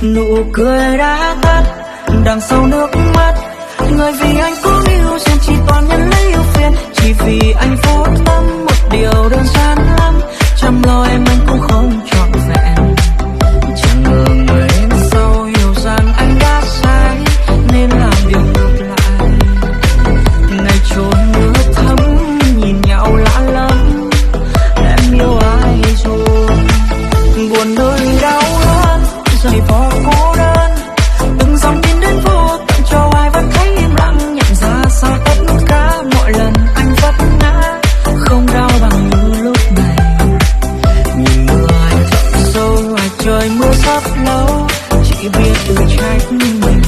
Nụ cười đã tắt đằng sau nước mắt, người vì anh cố níu xem chỉ toàn nhân lấy yêu phiền. Chỉ vì anh vô tâm một điều đơn giản lắm, chăm lo em anh cũng không trọn vẹn. Chẳng ngờ người đến sau hiểu rằng anh đã sai nên làm điều ngược lại. Ngày trôi mưa thấm nhìn nhau lạ lắm, em yêu ai rồi buồn nơi đau đớn giày vò cô đơn. Từng dòng tin đến vô tận cho ai vẫn thấy im lặng, nhận ra sau tất cả mọi lần anh vấp ngã không đau bằng như lúc này. Nhìn mưa anh thật sâu ngoài trời mưa rất lâu, chỉ biết tự trách mình.